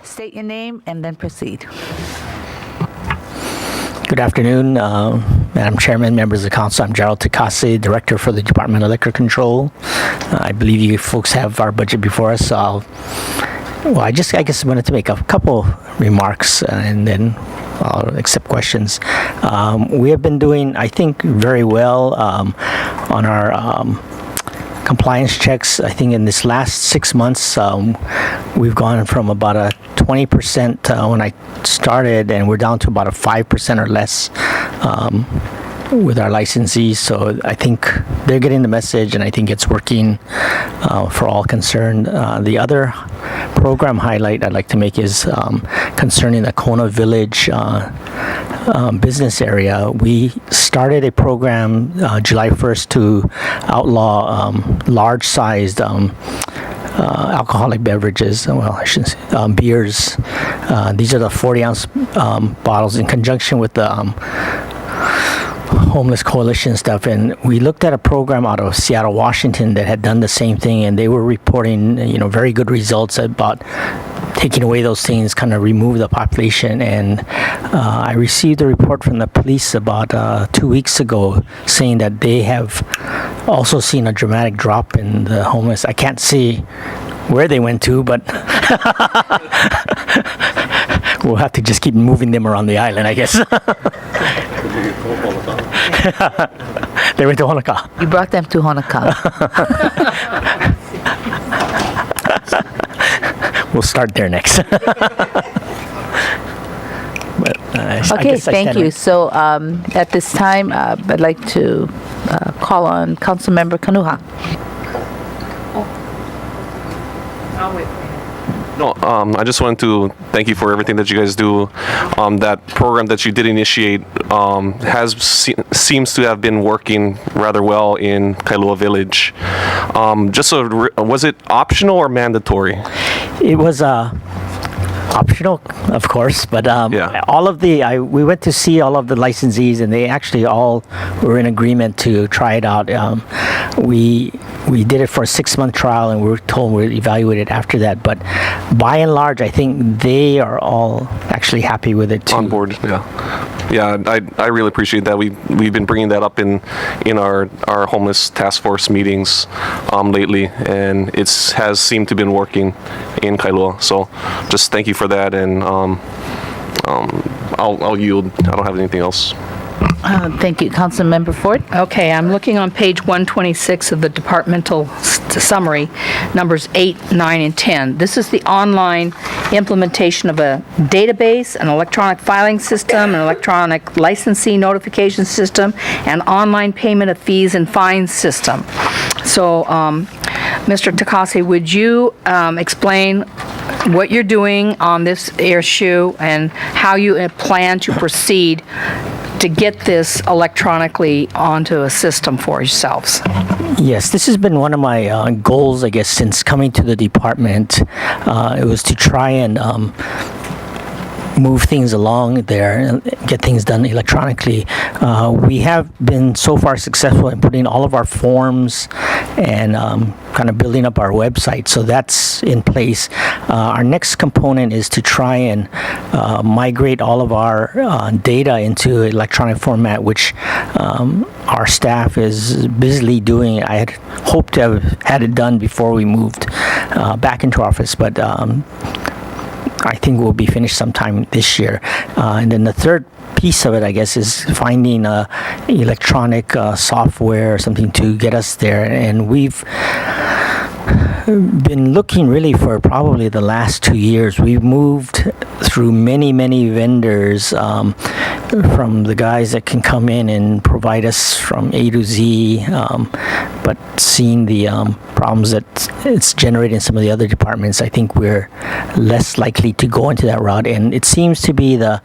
State your name and then proceed. Good afternoon, Madam Chairman, members of the council. I'm Gerald Takase, Director for the Department of Liquor Control. I believe you folks have our budget before us, so I guess wanted to make a couple remarks and then I'll accept questions. We have been doing, I think, very well on our compliance checks. I think in this last 6 months, we've gone from about a 20% when I started, and we're down to about a 5% or less with our licensees. So I think they're getting the message, and I think it's working for all concerned. The other program highlight I'd like to make is concerning the Kona Village business area. We started a program July 1st to outlaw large-sized alcoholic beverages. Well, I shouldn't say beers. These are the 40-ounce bottles in conjunction with the Homeless Coalition stuff, and we looked at a program out of Seattle, Washington that had done the same thing, and they were reporting, very good results about taking away those things, kind of remove the population. And I received a report from the police about 2 weeks ago saying that they have also seen a dramatic drop in the homeless. I can't see where they went to, but we'll have to just keep moving them around the island, I guess. They went to Honoka. You brought them to Honoka. We'll start there next. Okay, thank you. So at this time, I'd like to call on Councilmember Kanuha. No, I just wanted to thank you for everything that you guys do. That program that you did initiate seems to have been working rather well in Kailua Village. Was it optional or mandatory? It was optional, of course, but Yeah. we went to see all of the licensees, and they actually all were in agreement to try it out. We did it for a 6-month trial, and we were told we'd evaluate it after that. But by and large, I think they are all actually happy with it too. On board, yeah. Yeah, I really appreciate that. We've been bringing that up in our homeless task force meetings lately, and it has seemed to been working in Kailua. So just thank you for that, and I'll yield. I don't have anything else. Thank you. Councilmember Ford? Okay, I'm looking on page 126 of the departmental summary, numbers 8, 9, and 10. This is the online implementation of a database, an electronic filing system, an electronic licensee notification system, and online payment of fees and fines system. So, Mr. Takase, would you explain what you're doing on this issue and how you plan to proceed to get this electronically onto a system for yourselves? Yes, this has been one of my goals, I guess, since coming to the department. It was to try and move things along there and get things done electronically. We have been so far successful in putting all of our forms and kind of building up our website, so that's in place. Our next component is to try and migrate all of our data into electronic format, which our staff is busily doing. I had hoped to have had it done before we moved back into office, but I think we'll be finished sometime this year. And then the third piece of it, I guess, is finding electronic software or something to get us there. And we've been looking really for probably the last 2 years. We've moved through many vendors, from the guys that can come in and provide us from A to Z, but seeing the problems that it's generating in some of the other departments, I think we're less likely to go into that route. And it seems to be the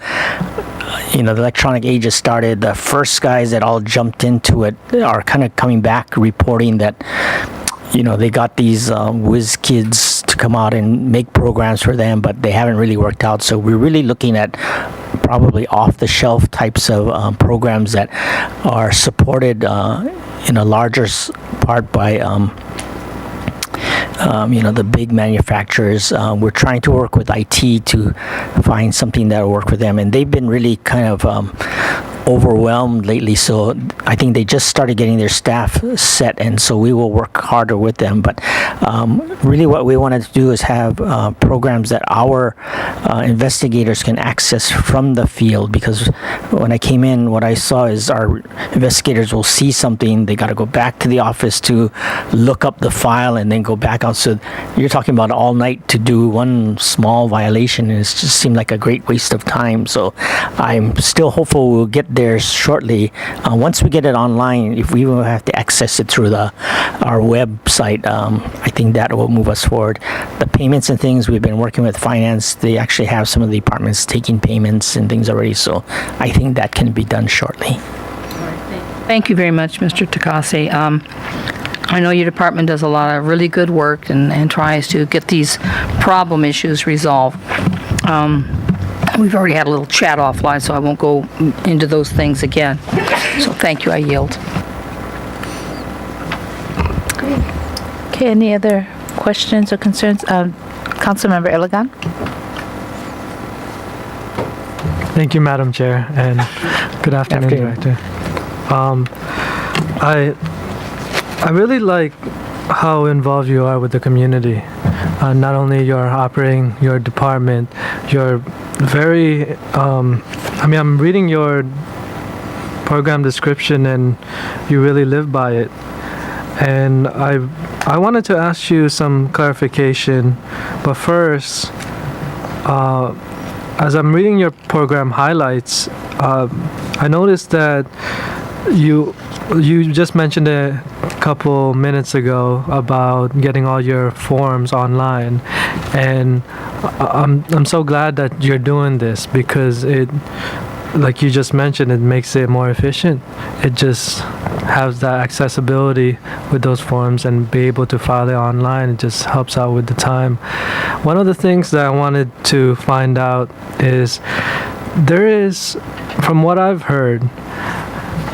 electronic age has started. The first guys that all jumped into it are kind of coming back reporting that they got these whiz kids to come out and make programs for them, but they haven't really worked out. So we're really looking at probably off-the-shelf types of programs that are supported in a larger part by the big manufacturers. We're trying to work with IT to find something that'll work for them, and they've been really kind of overwhelmed lately, so I think they just started getting their staff set, and so we will work harder with them. But really what we wanted to do is have programs that our investigators can access from the field, because when I came in, what I saw is our investigators will see something, they got to go back to the office to look up the file and then go back out. So you're talking about all night to do one small violation, and it just seemed like a great waste of time. So I'm still hopeful we'll get there shortly. Once we get it online, if we will have to access it through our website, I think that will move us forward. The payments and things, we've been working with finance. They actually have some of the departments taking payments and things already, so I think that can be done shortly. Thank you very much, Mr. Takase. I know your department does a lot of really good work and tries to get these problem issues resolved. We've already had a little chat offline, so I won't go into those things again. So thank you, I yield. Okay, any other questions or concerns? Councilmember Elegant? Thank you, Madam Chair, and good afternoon, Director. I really like how involved you are with the community. Not only you're operating your department, you're very, I'm reading your program description and you really live by it. And I wanted to ask you some clarification, but first, as I'm reading your program highlights, I noticed that you just mentioned a couple minutes ago about getting all your forms online, and I'm so glad that you're doing this, because it, like you just mentioned, it makes it more efficient. It just has that accessibility with those forms, and be able to file it online, it just helps out with the time. One of the things that I wanted to find out is, there is, from what I've heard,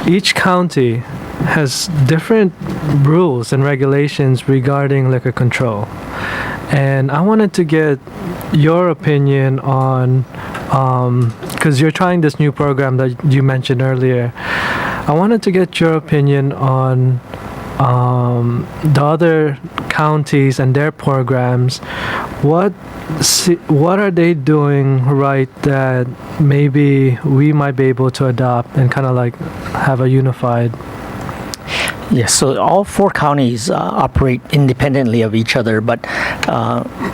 each county has different rules and regulations regarding liquor control. And I wanted to get your opinion on, because you're trying this new program that you mentioned earlier, I wanted to get your opinion on the other counties and their programs. What are they doing right that maybe we might be able to adopt and kind of like have a unified? Yes, so all 4 counties operate independently of each other, but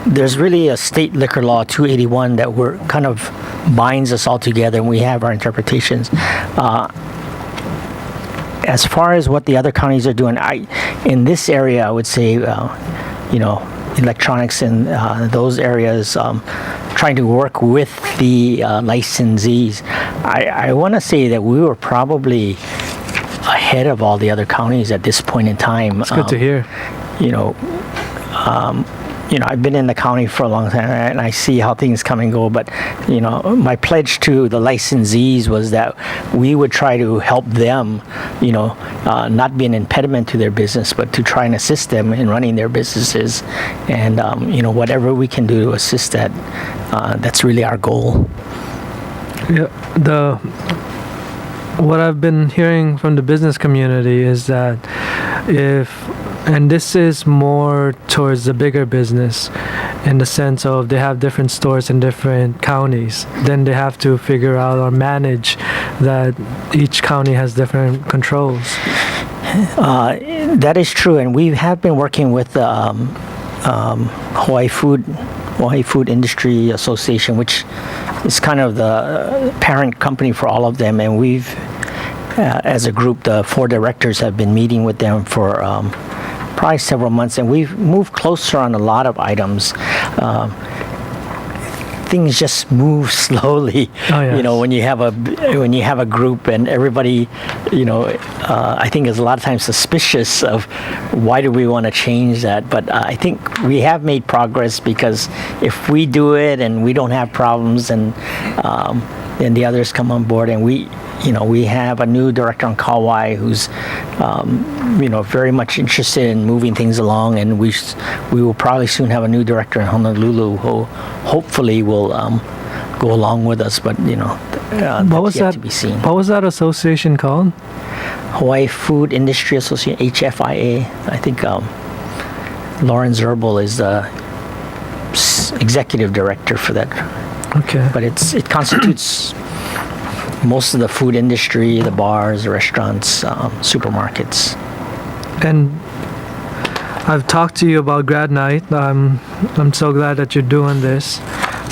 there's really a state liquor law 281 that we're kind of binds us all together, and we have our interpretations. As far as what the other counties are doing, in this area, I would say, electronics in those areas, trying to work with the licensees. I want to say that we were probably ahead of all the other counties at this point in time. It's good to hear. I've been in the county for a long time, and I see how things come and go, but my pledge to the licensees was that we would try to help them, not be an impediment to their business, but to try and assist them in running their businesses, and whatever we can do to assist that, that's really our goal. Yeah, what I've been hearing from the business community is that and this is more towards the bigger business, in the sense of they have different stores in different counties, then they have to figure out or manage that each county has different controls. That is true, and we have been working with the Hawaii Food Industry Association, which is kind of the parent company for all of them, and we've, as a group, the 4 directors have been meeting with them for probably several months, and we've moved closer on a lot of items. Things just move slowly. Oh, yes. When you have a group and everybody, I think is a lot of times suspicious of why do we want to change that. But I think we have made progress, because if we do it and we don't have problems, and then the others come on board, and we have a new director on Kauai who's, very much interested in moving things along, and we will probably soon have a new director in Honolulu who hopefully will go along with us, but What was that's yet that? to be seen. What was that association called? Hawaii Food Industry Association, HFIA. I think Lauren Zerbel is the executive director for that, Okay. but it constitutes most of the food industry, the bars, the restaurants, supermarkets. And I've talked to you about grad night. I'm so glad that you're doing this.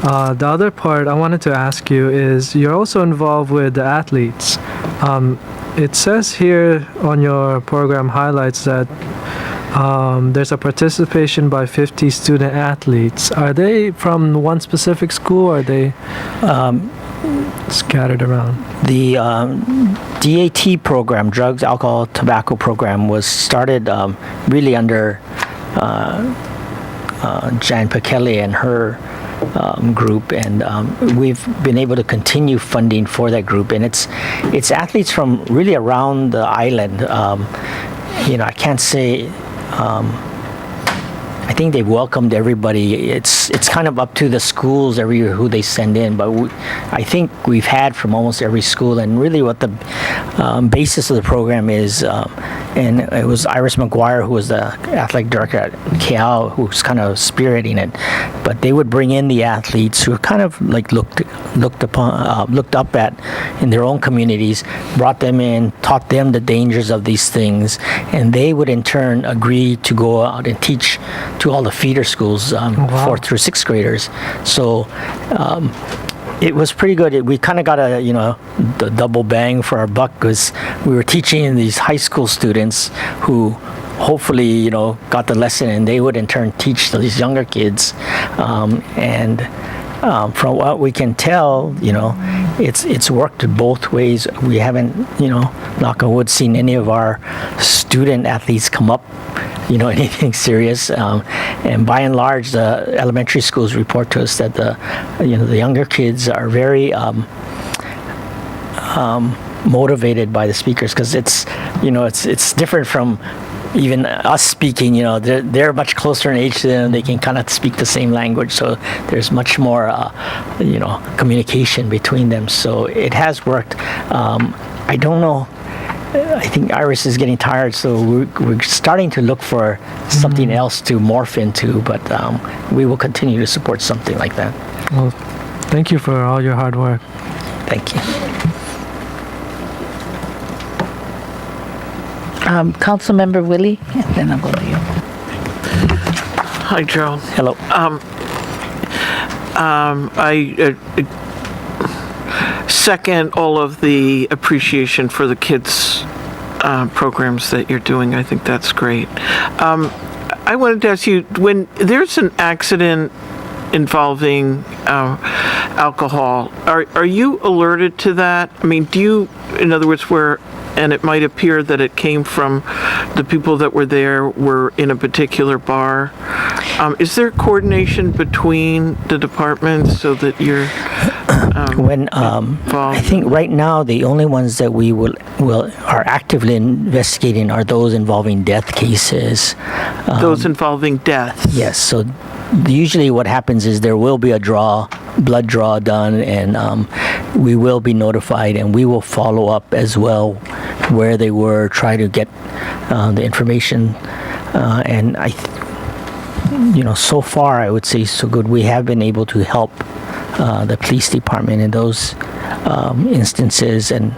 The other part I wanted to ask you is you're also involved with the athletes. It says here on your program highlights that there's a participation by 50 student athletes. Are they from one specific school, or are they scattered around? The DAT program, Drugs, Alcohol, Tobacco program, was started really under Jan Pakele and her group, and we've been able to continue funding for that group, and it's athletes from really around the island. I can't say. I think they've welcomed everybody. It's kind of up to the schools every year who they send in, but I think we've had from almost every school, and really what the basis of the program is, and it was Iris McGuire, who was the athletic director at KL, who's kind of spearheading it, but they would bring in the athletes who are kind of like looked up at in their own communities, brought them in, taught them the dangers of these things, and they would in turn agree to go out and teach to all the feeder schools, 4th through 6th graders. So it was pretty good. We kind of got the double bang for our buck, because we were teaching these high school students who hopefully got the lesson, and they would in turn teach these younger kids. From what we can tell, it's worked both ways. We haven't, knock on wood, seen any of our student athletes come up, anything serious. And by and large, the elementary schools report to us that the younger kids are very motivated by the speakers, because it's different from even us speaking. They're much closer in age to them. They can kind of speak the same language, so there's much more communication between them. So it has worked. I don't know, I think Iris is getting tired, so we're starting to look for something else to morph into, but we will continue to support something like that. Well, thank you for all your hard work. Thank you. Councilmember Willie, and then I'll go to you. Hi, Joe. Hello. I second all of the appreciation for the kids' programs that you're doing. I think that's great. I wanted to ask you, when there's an accident involving alcohol, are you alerted to that? I mean, do you, in other words, and it might appear that it came from the people that were there were in a particular bar. Is there coordination between the departments so that you're involved? I think right now the only ones that we are actively investigating are those involving death cases. Those involving death? Yes. So usually what happens is there will be a blood draw done, and we will be notified, and we will follow up as well where they were, try to get the information. And so far I would say so good. We have been able to help the police department in those instances, and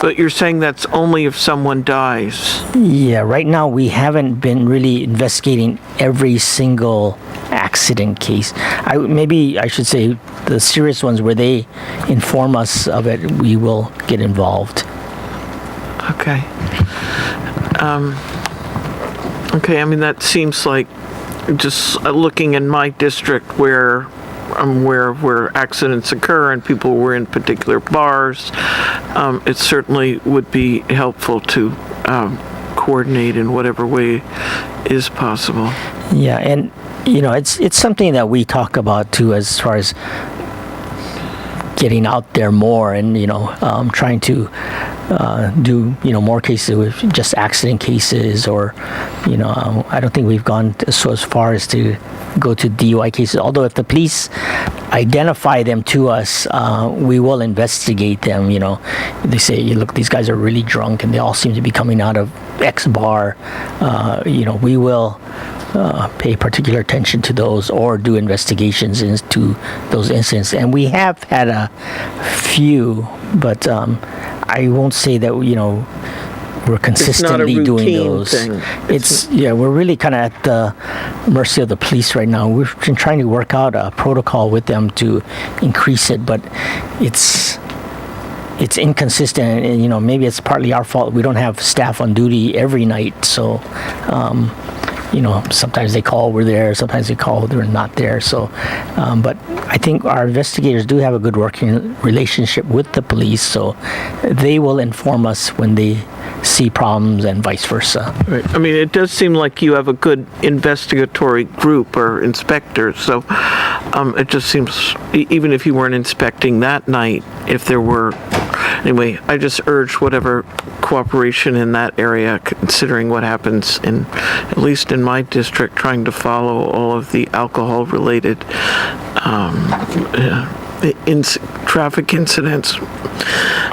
but you're saying that's only if someone dies? Yeah, right now we haven't been really investigating every single accident case. Maybe I should say the serious ones where they inform us of it, we will get involved. Okay. Okay, I mean, that seems like, just looking in my district where accidents occur and people were in particular bars, it certainly would be helpful to coordinate in whatever way is possible. Yeah, and it's something that we talk about too, as far as getting out there more and trying to do more cases with just accident cases, or I don't think we've gone as far as to go to DUI cases. Although if the police identify them to us, we will investigate them. They say, look, these guys are really drunk and they all seem to be coming out of X bar. We will pay particular attention to those or do investigations into those incidents. And we have had a few, but I won't say that we're consistently doing those. Thing. We're really kind of at the mercy of the police right now. We've been trying to work out a protocol with them to increase it, but it's inconsistent, and maybe it's partly our fault. We don't have staff on duty every night, so sometimes they call we're there, sometimes they call they're not there. So, but I think our investigators do have a good working relationship with the police, so they will inform us when they see problems and vice versa. Right. I mean, it does seem like you have a good investigatory group or inspectors, so it just seems, even if you weren't inspecting that night, if there were... Anyway, I just urge whatever cooperation in that area, considering what happens at least in my district, trying to follow all of the alcohol-related traffic incidents.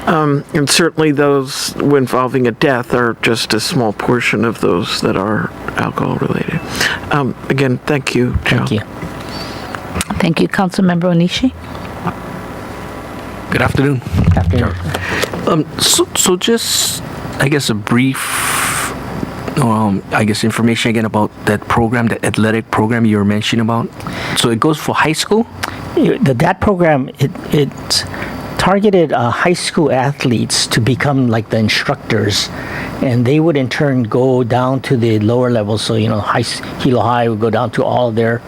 And certainly those involving a death are just a small portion of those that are alcohol-related. Again, thank you, Joe. Thank you. Thank you, Councilmember Onishi. Good afternoon. Afternoon. So just, I guess, a brief, information again about that program, the athletic program you were mentioning about. So it goes for high school? That program, it targeted high school athletes to become like the instructors, and they would in turn go down to the lower levels. So Hilo High would go down to all their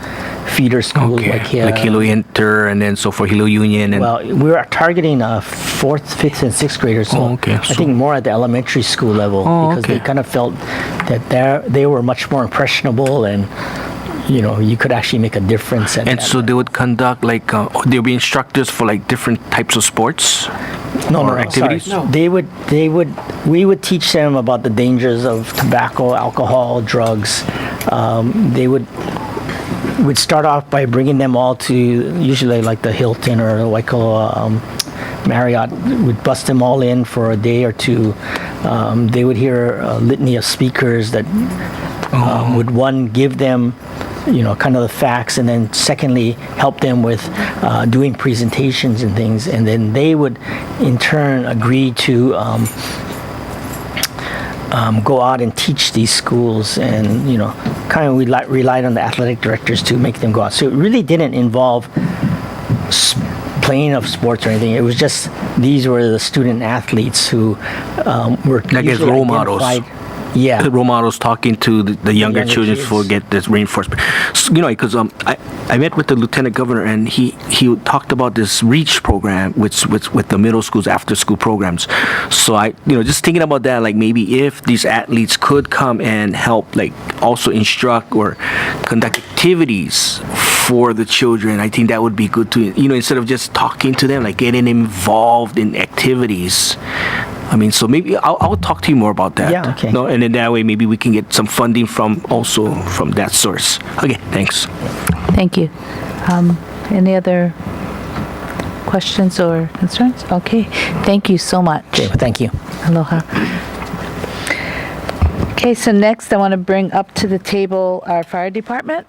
feeder schools, like Hilo Inter, and then so for Hilo Union. And well, we were targeting 4th, 5th, and 6th graders. So I think more at the elementary school level, because they kind of felt that they were much more impressionable, and you could actually make a difference. And so they would conduct there'll be instructors for like different types of sports or activities. Sorry. No. We would teach them about the dangers of tobacco, alcohol, drugs. We'd start off by bringing them all to usually like the Hilton or the Waikoloa Marriott. We'd bust them all in for a day or two. They would hear a litany of speakers that would give them kind of the facts, and then secondly help them with doing presentations and things, and then they would in turn agree to go out and teach these schools, and kind of we relied on the athletic directors to make them go out. So it really didn't involve playing of sports or anything. It was just these were the student athletes who were usually role models. Yeah, role models talking to the younger children to get this reinforcement. So, because I met with the lieutenant governor, and he talked about this REACH program with the middle schools after school programs. So I just thinking about that, like maybe if these athletes could come and help, like also instruct or conduct activities for the children, I think that would be good to instead of just talking to them, like getting involved in activities. I mean, so maybe I'll talk to you more about that. Yeah, okay. No, and then that way maybe we can get some funding from that source. Okay, thanks. Thank you. Any other questions or concerns? Okay, thank you so much. Okay, well, thank you. Aloha. Okay, so next I want to bring up to the table our fire department.